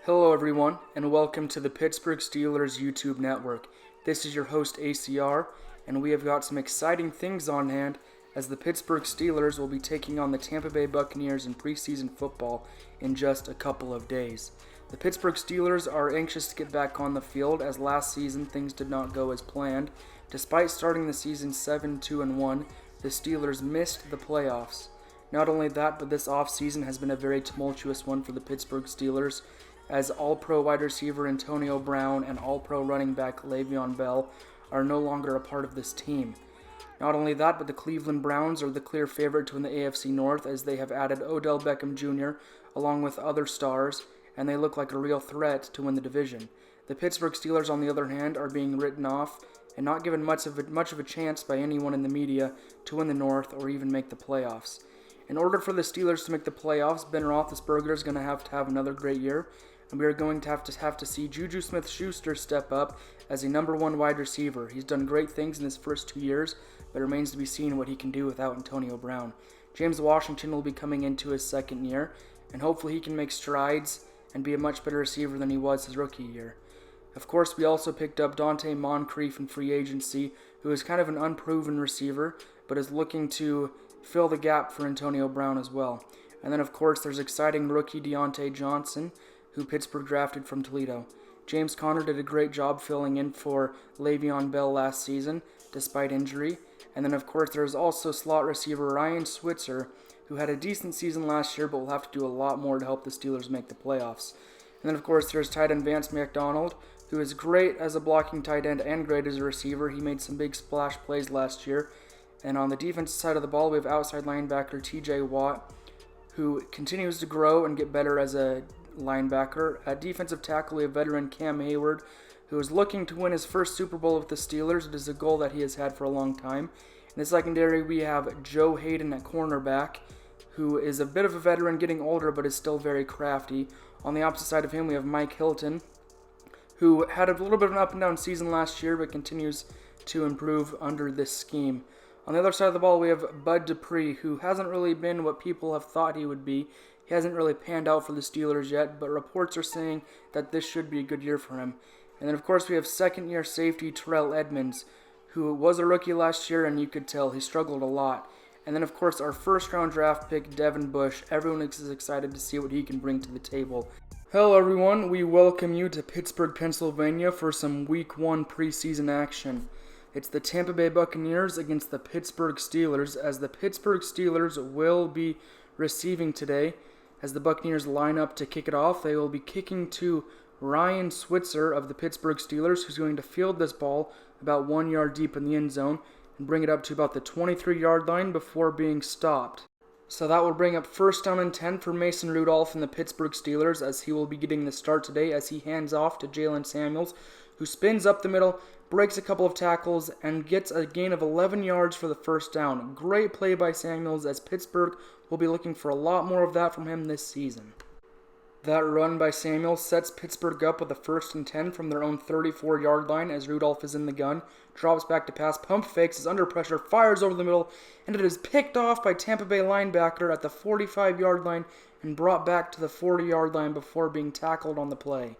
Hello everyone, and welcome to the Pittsburgh Steelers Youtube Network. This is your host ACR, and we have got some exciting things on hand as the Pittsburgh Steelers will be taking on the Tampa Bay Buccaneers in preseason football in just a couple of days. The Pittsburgh Steelers are anxious to get back on the field as last season things did not go as planned. Despite starting the season 7-2-1, the Steelers missed the playoffs. Not only that, but this offseason has been a very tumultuous one for the Pittsburgh Steelers, as All-Pro wide receiver Antonio Brown and All-Pro running back Le'Veon Bell are no longer a part of this team. Not only that, but the Cleveland Browns are the clear favorite to win the AFC North as they have added Odell Beckham Jr. along with other stars, and they look like a real threat to win the division. The Pittsburgh Steelers, on the other hand, are being written off and not given much of a chance by anyone in the media to win the North or even make the playoffs. In order for the Steelers to make the playoffs, Ben Roethlisberger is going to have another great year, and we are going to have to see Juju Smith-Schuster step up as a number one wide receiver. He's done great things in his first 2 years, but it remains to be seen what he can do without Antonio Brown. James Washington will be coming into his second year, and hopefully he can make strides and be a much better receiver than he was his rookie year. Of course, we also picked up Dante Moncrief in free agency, who is kind of an unproven receiver, but is looking to fill the gap for Antonio Brown as well. And then, of course, there's exciting rookie Deontay Johnson, who Pittsburgh drafted from Toledo. James Conner did a great job filling in for Le'Veon Bell last season, despite injury. And then, of course, there's also slot receiver Ryan Switzer, who had a decent season last year, but will have to do a lot more to help the Steelers make the playoffs. And then, of course, there's tight end Vance McDonald, who is great as a blocking tight end and great as a receiver. He made some big splash plays last year. And on the defensive side of the ball, we have outside linebacker TJ Watt, who continues to grow and get better as a linebacker. At defensive tackle, we have veteran Cam Hayward, who is looking to win his first Super Bowl with the Steelers. It is a goal that he has had for a long time. In the secondary, we have Joe Hayden at cornerback, who is a bit of a veteran, getting older, but is still very crafty. On the opposite side of him, we have Mike Hilton, who had a little bit of an up-and-down season last year, but continues to improve under this scheme. On the other side of the ball, we have Bud Dupree, who hasn't really been what people have thought he would be. He hasn't really panned out for the Steelers yet, but reports are saying that this should be a good year for him. And then, of course, we have second-year safety Terrell Edmunds, who was a rookie last year, and you could tell he struggled a lot. And then, of course, our first-round draft pick, Devin Bush. Everyone is excited to see what he can bring to the table. Hello, everyone. We welcome you to Pittsburgh, Pennsylvania for some Week 1 preseason action. It's the Tampa Bay Buccaneers against the Pittsburgh Steelers, as the Pittsburgh Steelers will be receiving today. As the Buccaneers line up to kick it off, they will be kicking to Ryan Switzer of the Pittsburgh Steelers, who's going to field this ball about 1 yard deep in the end zone and bring it up to about the 23-yard line before being stopped. So that will bring up first down and 10 for Mason Rudolph and the Pittsburgh Steelers, as he will be getting the start today as he hands off to Jalen Samuels, who spins up the middle, breaks a couple of tackles, and gets a gain of 11 yards for the first down. Great play by Samuels, as Pittsburgh will be looking for a lot more of that from him this season. That run by Samuels sets Pittsburgh up with a first and 10 from their own 34-yard line as Rudolph is in the gun, drops back to pass, pump fakes, is under pressure, fires over the middle, and it is picked off by Tampa Bay linebacker at the 45-yard line and brought back to the 40-yard line before being tackled on the play.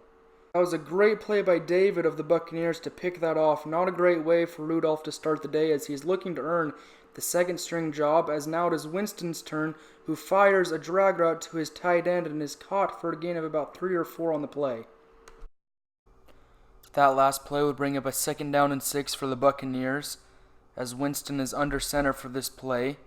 That was a great play by David of the Buccaneers to pick that off. Not a great way for Rudolph to start the day as he's looking to earn the second string job, as now it is Winston's turn, who fires a drag route to his tight end and is caught for a gain of about 3 or 4 on the play. That last play would bring up a second down and 6 for the Buccaneers, as Winston is under center for this play.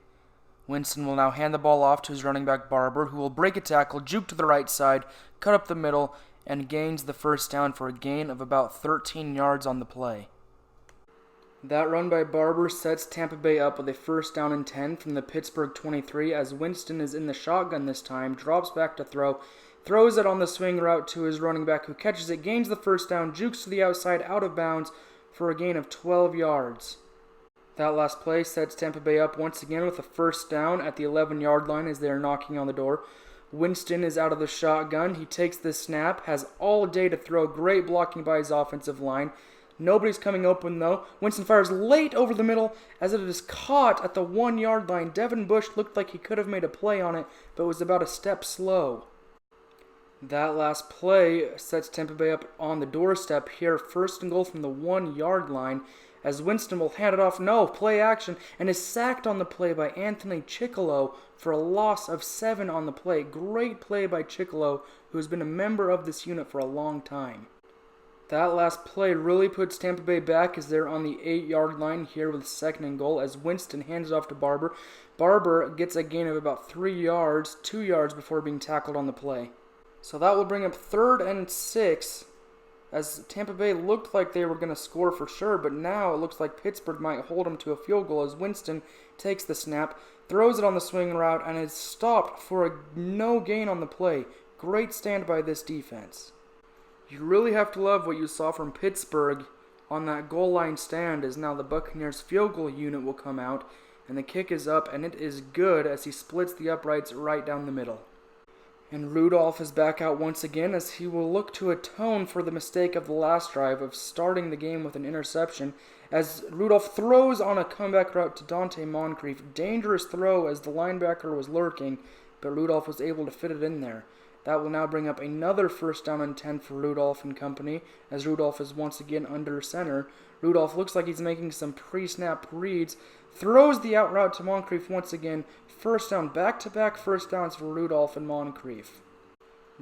Winston will now hand the ball off to his running back Barber, who will break a tackle, juke to the right side, cut up the middle, and gains the first down for a gain of about 13 yards on the play. That run by Barber sets Tampa Bay up with a first down and 10 from the Pittsburgh 23 as Winston is in the shotgun this time, drops back to throw, throws it on the swing route to his running back who catches it, gains the first down, jukes to the outside out of bounds for a gain of 12 yards. That last play sets Tampa Bay up once again with a first down at the 11-yard line as they are knocking on the door. Winston is out of the shotgun. He takes the snap, has all day to throw, great blocking by his offensive line. Nobody's coming open, though. Winston fires late over the middle as it is caught at the 1-yard line. Devin Bush looked like he could have made a play on it, but was about a step slow. That last play sets Tampa Bay up on the doorstep here. 1st and goal from the 1-yard line as Winston will hand it off. No, play action, and is sacked on the play by Anthony Chickillo for a loss of 7 on the play. Great play by Chickillo, who has been a member of this unit for a long time. That last play really puts Tampa Bay back as they're on the 8-yard line here with 2nd and goal as Winston hands it off to Barber. Barber gets a gain of about 3 yards, 2 yards before being tackled on the play. So that will bring up 3rd and 6 as Tampa Bay looked like they were going to score for sure, but now it looks like Pittsburgh might hold them to a field goal as Winston takes the snap, throws it on the swing route, and is stopped for a no gain on the play. Great stand by this defense. You really have to love what you saw from Pittsburgh on that goal line stand as now the Buccaneers field goal unit will come out, and the kick is up, and it is good as he splits the uprights right down the middle. And Rudolph is back out once again as he will look to atone for the mistake of the last drive of starting the game with an interception as Rudolph throws on a comeback route to Dante Moncrief. Dangerous throw as the linebacker was lurking, but Rudolph was able to fit it in there. That will now bring up another 1st down and 10 for Rudolph and company as Rudolph is once again under center. Rudolph looks like he's making some pre-snap reads, throws the out route to Moncrief once again. 1st down, back-to-back 1st downs for Rudolph and Moncrief.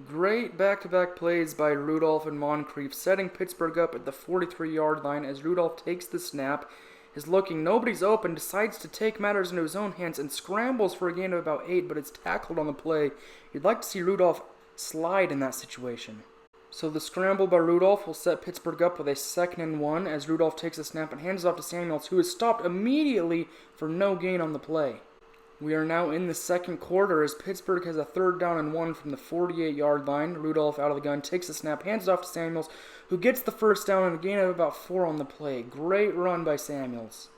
Great back-to-back plays by Rudolph and Moncrief, setting Pittsburgh up at the 43-yard line as Rudolph takes the snap, is looking, nobody's open, decides to take matters into his own hands and scrambles for a gain of about 8, but it's tackled on the play. You'd like to see Rudolph slide in that situation. So the scramble by Rudolph will set Pittsburgh up with a 2nd and 1 as Rudolph takes the snap and hands it off to Samuels, who is stopped immediately for no gain on the play. We are now in the 2nd quarter as Pittsburgh has a 3rd down and 1 from the 48-yard line. Rudolph out of the gun, takes the snap, hands it off to Samuels, who gets the 1st down and a gain of about 4 on the play. Great run by Samuels.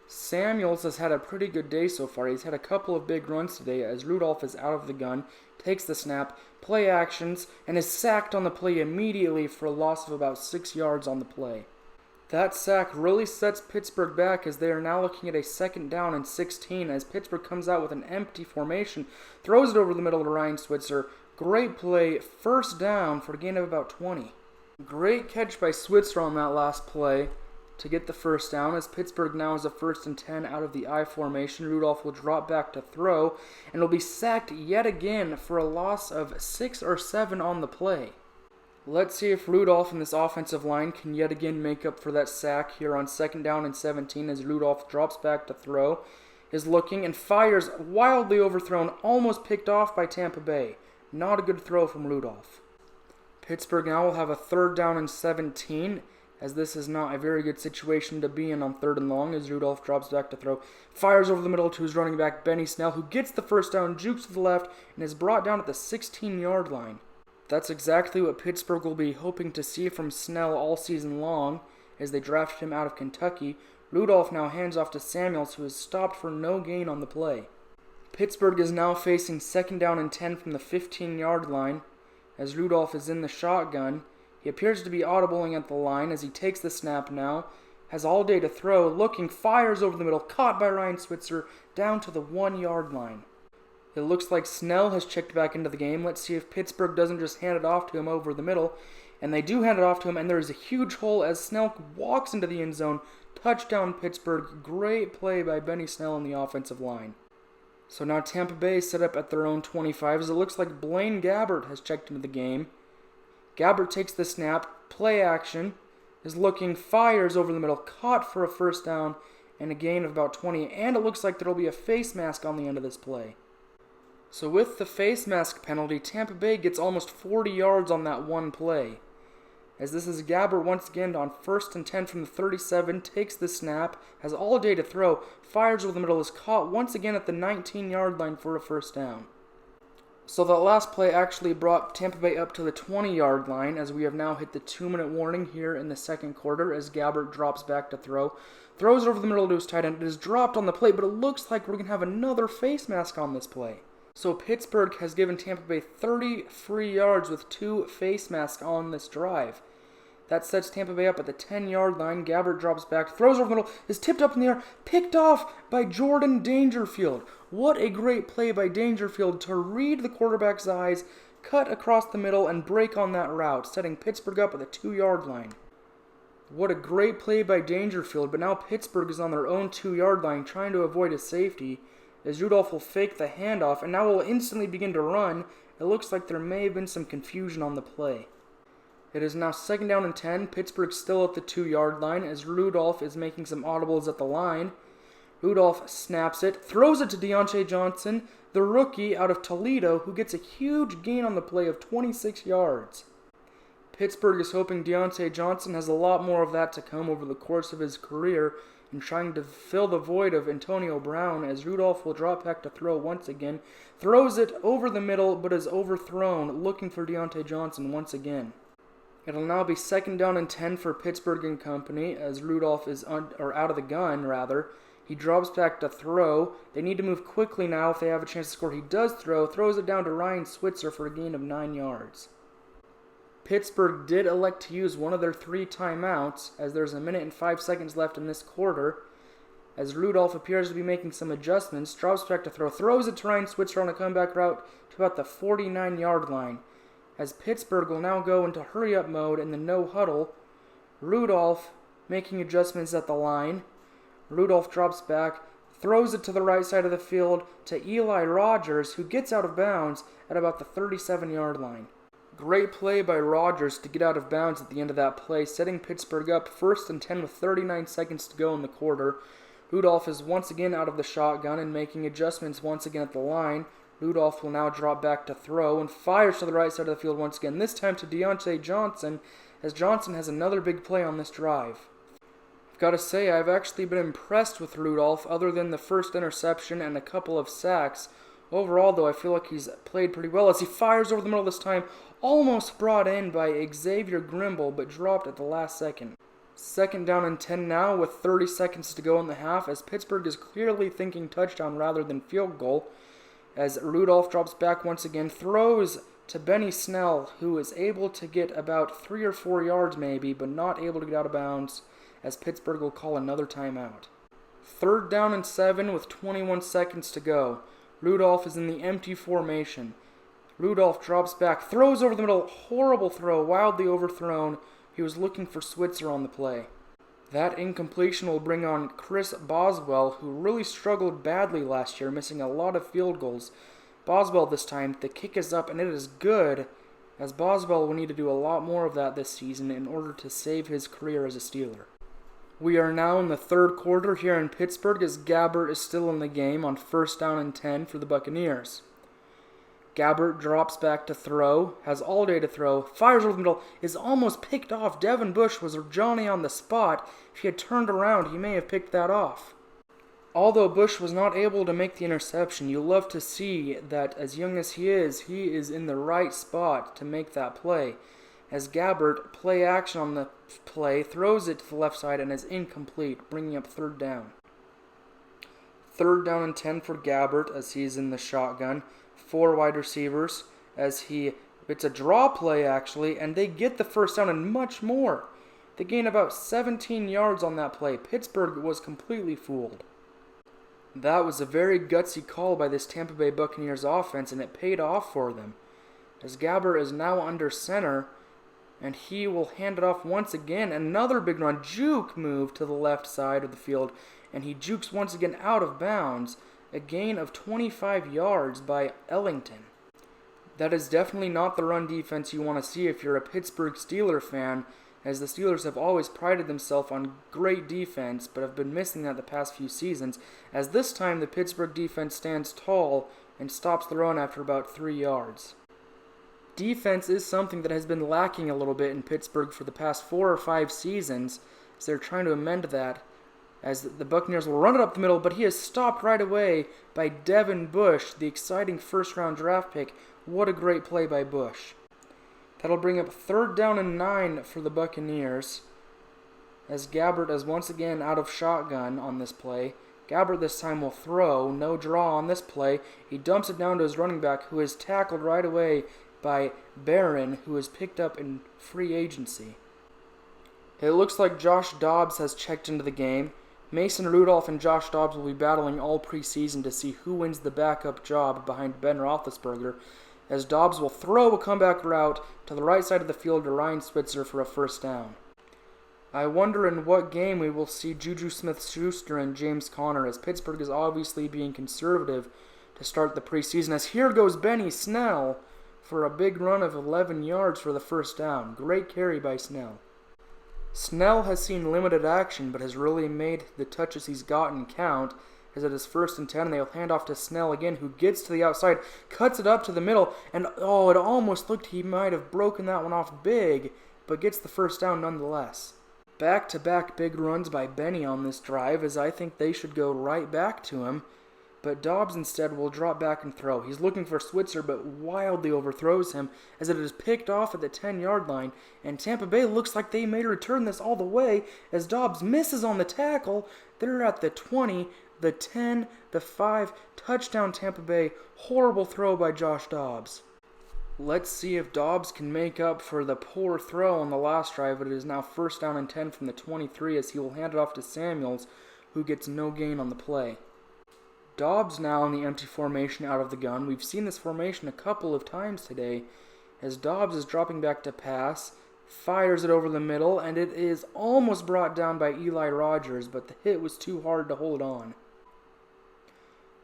Samuels has had a pretty good day so far. He's had a couple of big runs today as Rudolph is out of the gun, takes the snap, play actions, and is sacked on the play immediately for a loss of about 6 yards on the play. That sack really sets Pittsburgh back as they are now looking at a 2nd down and 16 as Pittsburgh comes out with an empty formation, throws it over the middle to Ryan Switzer. Great play, 1st down for a gain of about 20. Great catch by Switzer on that last play to get the 1st down as Pittsburgh now is a 1st and 10 out of the I formation. Rudolph will drop back to throw and will be sacked yet again for a loss of 6 or 7 on the play. Let's see if Rudolph and this offensive line can yet again make up for that sack here on 2nd down and 17 as Rudolph drops back to throw, is looking and fires wildly overthrown, almost picked off by Tampa Bay. Not a good throw from Rudolph. Pittsburgh now will have a 3rd down and 17 as this is not a very good situation to be in on 3rd and long as Rudolph drops back to throw, fires over the middle to his running back Benny Snell, who gets the 1st down, jukes to the left, and is brought down at the 16-yard line. That's exactly what Pittsburgh will be hoping to see from Snell all season long as they drafted him out of Kentucky. Rudolph now hands off to Samuels, who is stopped for no gain on the play. Pittsburgh is now facing 2nd down and 10 from the 15-yard line as Rudolph is in the shotgun. He appears to be audibling at the line as he takes the snap now, has all day to throw, looking, fires over the middle, caught by Ryan Switzer down to the 1-yard line. It looks like Snell has checked back into the game. Let's see if Pittsburgh doesn't just hand it off to him over the middle. And they do hand it off to him, and there is a huge hole as Snell walks into the end zone. Touchdown Pittsburgh. Great play by Benny Snell on the offensive line. So now Tampa Bay is set up at their own 25 as it looks like Blaine Gabbert has checked into the game. Gabbert takes the snap, play action, is looking, fires over the middle, caught for a 1st down and a gain of about 20. And it looks like there will be a face mask on the end of this play. So with the face mask penalty, Tampa Bay gets almost 40 yards on that one play. As this is Gabbert once again on 1st and 10 from the 37, takes the snap, has all day to throw, fires over the middle, is caught once again at the 19-yard line for a 1st down. So that last play actually brought Tampa Bay up to the 20-yard line as we have now hit the 2-minute warning here in the 2nd quarter as Gabbert drops back to throw. Throws it over the middle to his tight end. It is dropped on the play, but it looks like we're going to have another face mask on this play. So Pittsburgh has given Tampa Bay 30 free yards with 2 face masks on this drive. That sets Tampa Bay up at the 10-yard line. Gabbert drops back, throws over the middle, is tipped up in the air, picked off by Jordan Dangerfield. What a great play by Dangerfield to read the quarterback's eyes, cut across the middle and break on that route, setting Pittsburgh up at the 2-yard line. What a great play by Dangerfield, but now Pittsburgh is on their own 2-yard line trying to avoid a safety, as Rudolph will fake the handoff and now will instantly begin to run. It looks like there may have been some confusion on the play. It is now 2nd down and 10, Pittsburgh still at the 2-yard line as Rudolph is making some audibles at the line. Rudolph snaps it, throws it to Deontay Johnson, the rookie out of Toledo, who gets a huge gain on the play of 26 yards. Pittsburgh is hoping Deontay Johnson has a lot more of that to come over the course of his career and trying to fill the void of Antonio Brown as Rudolph will drop back to throw once again, throws it over the middle but is overthrown, looking for Deontay Johnson once again. It'll now be 2nd down and 10 for Pittsburgh and company as Rudolph is out of the gun, rather. He drops back to throw. They need to move quickly now if they have a chance to score. He does throw, throws it down to Ryan Switzer for a gain of 9 yards. Pittsburgh did elect to use one of their 3 timeouts as there's 1 minute and 5 seconds left in this quarter. As Rudolph appears to be making some adjustments, drops back to throw, throws it to Ryan Switzer on a comeback route to about the 49-yard line. As Pittsburgh will now go into hurry-up mode in the no huddle, Rudolph making adjustments at the line. Rudolph drops back, throws it to the right side of the field to Eli Rogers, who gets out of bounds at about the 37-yard line. Great play by Rogers to get out of bounds at the end of that play, setting Pittsburgh up 1st and 10 with 39 seconds to go in the quarter. Rudolph is once again out of the shotgun and making adjustments once again at the line. Rudolph will now drop back to throw and fires to the right side of the field once again, this time to Deontay Johnson, as Johnson has another big play on this drive. I've got to say, I've actually been impressed with Rudolph, other than the first interception and a couple of sacks. Overall, though, I feel like he's played pretty well as he fires over the middle this time, almost brought in by Xavier Grimble, but dropped at the last second. 2nd down and 10 now with 30 seconds to go in the half, as Pittsburgh is clearly thinking touchdown rather than field goal, as Rudolph drops back once again, throws to Benny Snell, who is able to get about 3 or 4 yards maybe, but not able to get out of bounds, as Pittsburgh will call another timeout. 3rd down and 7 with 21 seconds to go. Rudolph is in the empty formation. Rudolph drops back, throws over the middle, horrible throw, wildly overthrown. He was looking for Switzer on the play. That incompletion will bring on Chris Boswell, who really struggled badly last year, missing a lot of field goals. Boswell this time, the kick is up and it is good, as Boswell will need to do a lot more of that this season in order to save his career as a Steeler. We are now in the 3rd quarter here in Pittsburgh as Gabbert is still in the game on 1st down and 10 for the Buccaneers. Gabbert drops back to throw, has all day to throw, fires over the middle, is almost picked off. Devin Bush was Johnny on the spot. If he had turned around, he may have picked that off. Although Bush was not able to make the interception, you love to see that as young as he is in the right spot to make that play. As Gabbert, play action on the play, throws it to the left side and is incomplete, bringing up 3rd down. 3rd down and 10 for Gabbert as he's in the shotgun. 4 wide receivers as it's a draw play actually, and they get the 1st down and much more. They gain about 17 yards on that play. Pittsburgh was completely fooled. That was a very gutsy call by this Tampa Bay Buccaneers offense, and it paid off for them. As Gabbert is now under center, and he will hand it off once again. Another big run, juke move to the left side of the field, and he jukes once again out of bounds. A gain of 25 yards by Ellington. That is definitely not the run defense you want to see if you're a Pittsburgh Steelers fan, as the Steelers have always prided themselves on great defense, but have been missing that the past few seasons, as this time the Pittsburgh defense stands tall and stops the run after about 3 yards. Defense is something that has been lacking a little bit in Pittsburgh for the past 4 or 5 seasons, so they're trying to amend that, as the Buccaneers will run it up the middle, but he is stopped right away by Devin Bush, the exciting 1st-round draft pick. What a great play by Bush. That'll bring up 3rd down and 9 for the Buccaneers, as Gabbert is once again out of shotgun on this play. Gabbert this time will throw, no draw on this play. He dumps it down to his running back, who is tackled right away by Barron, who is picked up in free agency. It looks like Josh Dobbs has checked into the game. Mason Rudolph and Josh Dobbs will be battling all preseason to see who wins the backup job behind Ben Roethlisberger, as Dobbs will throw a comeback route to the right side of the field to Ryan Switzer for a first down. I wonder in what game we will see Juju Smith-Schuster and James Conner, as Pittsburgh is obviously being conservative to start the preseason, as here goes Benny Snell for a big run of 11 yards for the first down. Great carry by Snell. Snell has seen limited action, but has really made the touches he's gotten count, as it is 1st and 10, and they'll hand off to Snell again, who gets to the outside, cuts it up to the middle, and it almost looked he might have broken that one off big, but gets the first down nonetheless. Back-to-back big runs by Benny on this drive, as I think they should go right back to him, but Dobbs instead will drop back and throw. He's looking for Switzer, but wildly overthrows him, as it is picked off at the 10-yard line, and Tampa Bay looks like they may return this all the way, as Dobbs misses on the tackle. They're at the 20, the 10, the 5, touchdown Tampa Bay. Horrible throw by Josh Dobbs. Let's see if Dobbs can make up for the poor throw on the last drive, but it is now 1st down and 10 from the 23, as he will hand it off to Samuels, who gets no gain on the play. Dobbs now in the empty formation out of the gun. We've seen this formation a couple of times today, as Dobbs is dropping back to pass, fires it over the middle, and it is almost brought down by Eli Rogers, but the hit was too hard to hold on.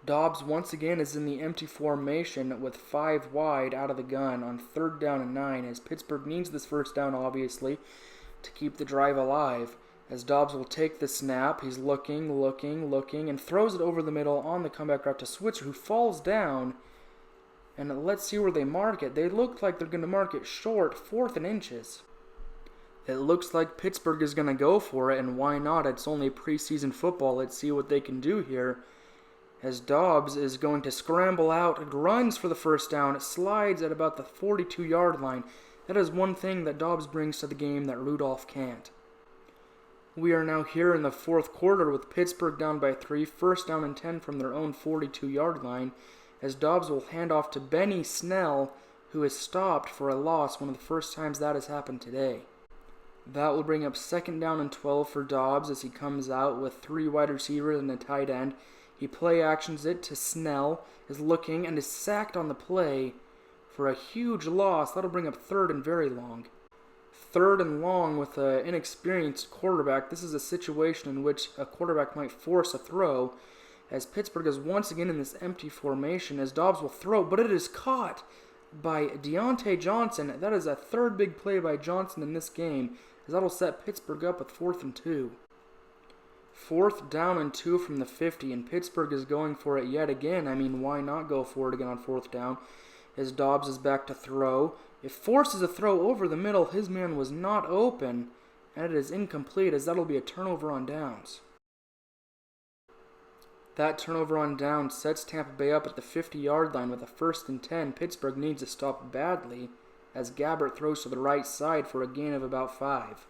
Dobbs once again is in the empty formation with 5 wide out of the gun on 3rd down and 9, as Pittsburgh needs this first down, obviously, to keep the drive alive. As Dobbs will take the snap, he's looking, and throws it over the middle on the comeback route to Switzer, who falls down. And let's see where they mark it. They look like they're going to mark it short, 4th and inches. It looks like Pittsburgh is going to go for it, and why not? It's only preseason football. Let's see what they can do here. As Dobbs is going to scramble out, runs for the first down, slides at about the 42-yard line. That is one thing that Dobbs brings to the game that Rudolph can't. We are now here in the 4th quarter with Pittsburgh down by 3, 1st down and 10 from their own 42-yard line, as Dobbs will hand off to Benny Snell, who is stopped for a loss, one of the first times that has happened today. That will bring up 2nd down and 12 for Dobbs as he comes out with 3 wide receivers and a tight end. He play actions it to Snell, is looking, and is sacked on the play for a huge loss. That'll bring up 3rd and very long. 3rd and long with an inexperienced quarterback. This is a situation in which a quarterback might force a throw, as Pittsburgh is once again in this empty formation, as Dobbs will throw, but it is caught by Deontay Johnson. That is a 3rd big play by Johnson in this game, as that'll set Pittsburgh up with 4th and 2. 4th down and 2 from the 50, and Pittsburgh is going for it yet again. I mean, why not go for it again on 4th down, as Dobbs is back to throw. It forces a throw over the middle. His man was not open, and it is incomplete, as that'll be a turnover on downs. That turnover on downs sets Tampa Bay up at the 50-yard line with a 1st and 10. Pittsburgh needs to stop badly, as Gabbert throws to the right side for a gain of about 5.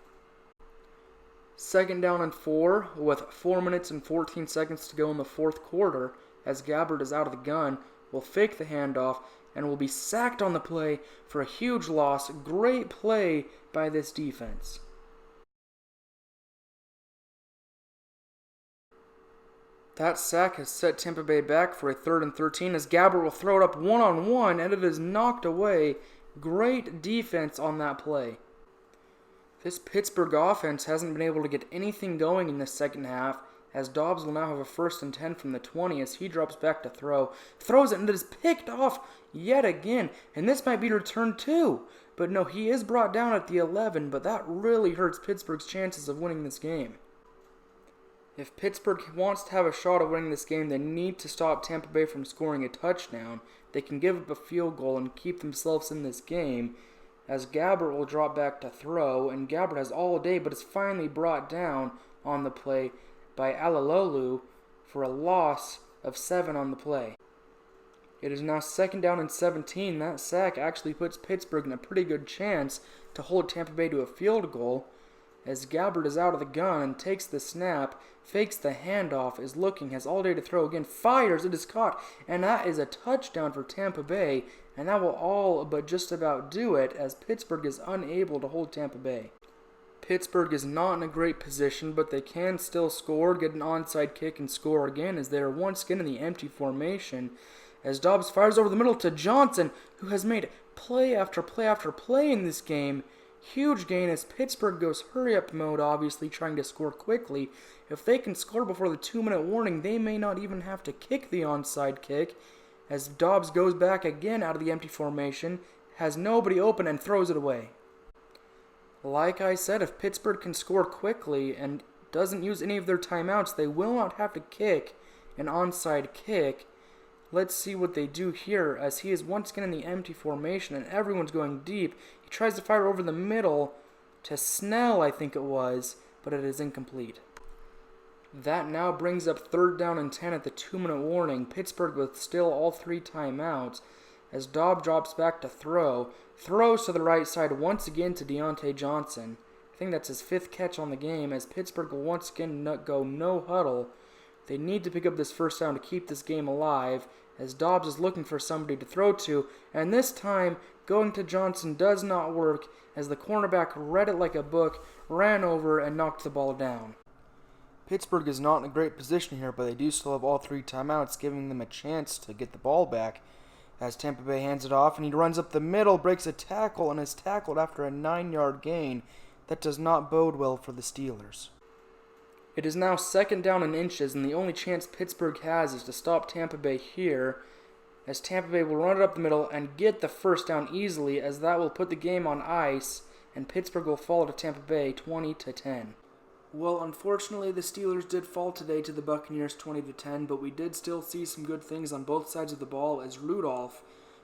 2nd down and 4 with 4 minutes and 14 seconds to go in the 4th quarter, as Gabbert is out of the gun, will fake the handoff, and will be sacked on the play for a huge loss. Great play by this defense. That sack has set Tampa Bay back for a 3rd and 13, as Gabbert will throw it up one-on-one, and it is knocked away. Great defense on that play. This Pittsburgh offense hasn't been able to get anything going in the second half, as Dobbs will now have a 1st and 10 from the 20 as he drops back to throw. Throws it, and it is picked off yet again, and this might be returned too. But no, he is brought down at the 11, but that really hurts Pittsburgh's chances of winning this game. If Pittsburgh wants to have a shot at winning this game, they need to stop Tampa Bay from scoring a touchdown. They can give up a field goal and keep themselves in this game, as Gabbert will drop back to throw, and Gabbert has all day, but is finally brought down on the play by Alalolu for a loss of 7 on the play. It is now 2nd down and 17. That sack actually puts Pittsburgh in a pretty good chance to hold Tampa Bay to a field goal, as Gabbert is out of the gun and takes the snap, fakes the handoff, is looking, has all day to throw again, fires, it is caught, and that is a touchdown for Tampa Bay, and that will all but just about do it, as Pittsburgh is unable to hold Tampa Bay. Pittsburgh is not in a great position, but they can still score, get an onside kick, and score again, as they are once again in the empty formation, as Dobbs fires over the middle to Johnson, who has made play after play after play in this game. Huge gain as Pittsburgh goes hurry-up mode, obviously trying to score quickly. If they can score before the 2-minute warning, they may not even have to kick the onside kick, as Dobbs goes back again out of the empty formation, has nobody open, and throws it away. Like I said, if Pittsburgh can score quickly and doesn't use any of their timeouts, they will not have to kick an onside kick. Let's see what they do here, as he is once again in the empty formation and everyone's going deep. He tries to fire over the middle to Snell, I think it was, but it is incomplete. That now brings up 3rd down and 10 at the 2-minute warning. Pittsburgh with still all 3 timeouts, as Dobbs drops back to throw. Throws to the right side once again to Deontay Johnson. I think that's his 5th catch on the game, as Pittsburgh will once again go no huddle. They need to pick up this first down to keep this game alive, as Dobbs is looking for somebody to throw to, and this time going to Johnson does not work, as the cornerback read it like a book, ran over, and knocked the ball down. Pittsburgh is not in a great position here, but they do still have all 3 timeouts, giving them a chance to get the ball back, as Tampa Bay hands it off, and he runs up the middle, breaks a tackle, and is tackled after a 9-yard gain. That does not bode well for the Steelers. It is now 2nd down and inches, and the only chance Pittsburgh has is to stop Tampa Bay here, as Tampa Bay will run it up the middle and get the first down easily, as that will put the game on ice, and Pittsburgh will fall to Tampa Bay 20-10. Well, unfortunately, the Steelers did fall today to the Buccaneers 20-10, but we did still see some good things on both sides of the ball, as Rudolph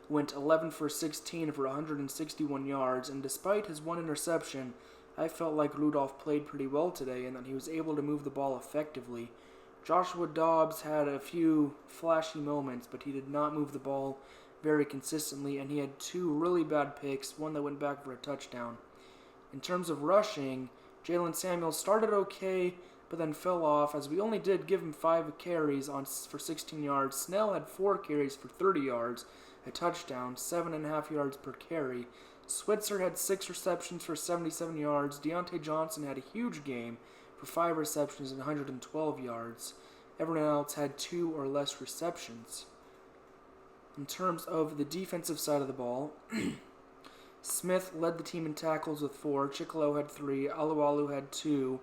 went 11 for 16 for 161 yards, and despite his 1 interception, I felt like Rudolph played pretty well today and that he was able to move the ball effectively. Joshua Dobbs had a few flashy moments, but he did not move the ball very consistently, and he had 2 really bad picks, one that went back for a touchdown. In terms of rushing, Jalen Samuels started okay, but then fell off, as we only did give him 5 carries for 16 yards. Snell had 4 carries for 30 yards, a touchdown, 7.5 yards per carry. Switzer had 6 receptions for 77 yards. Deontay Johnson had a huge game for 5 receptions and 112 yards. Everyone else had 2 or less receptions. In terms of the defensive side of the ball, Smith led the team in tackles with 4, Chicolo had 3, Alualu had 2,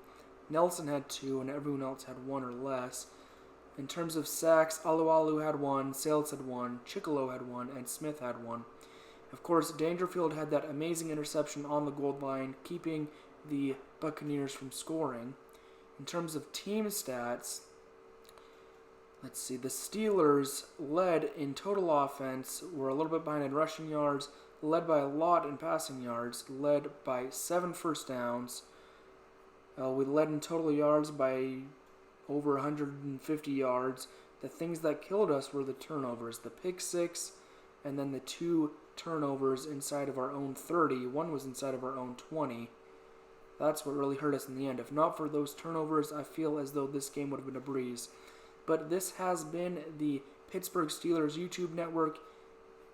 Nelson had 2, and everyone else had 1 or less. In terms of sacks, Alualu had 1, Sales had 1, Chicolo had 1, and Smith had 1. Of course, Dangerfield had that amazing interception on the goal line, keeping the Buccaneers from scoring. In terms of team stats, let's see, the Steelers led in total offense, were a little bit behind in rushing yards, led by a lot in passing yards, led by 7 first downs. We led in total yards by over 150 yards. The things that killed us were the turnovers, the pick 6, and then the 2 turnovers inside of our own 30. One was inside of our own 20. That's what really hurt us in the end. If not for those turnovers, I feel as though this game would have been a breeze. But this has been the Pittsburgh Steelers YouTube Network.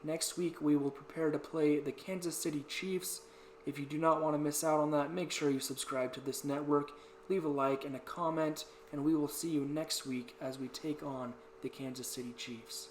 Next week, we will prepare to play the Kansas City Chiefs. If you do not want to miss out on that, make sure you subscribe to this network, leave a like and a comment, and we will see you next week as we take on the Kansas City Chiefs.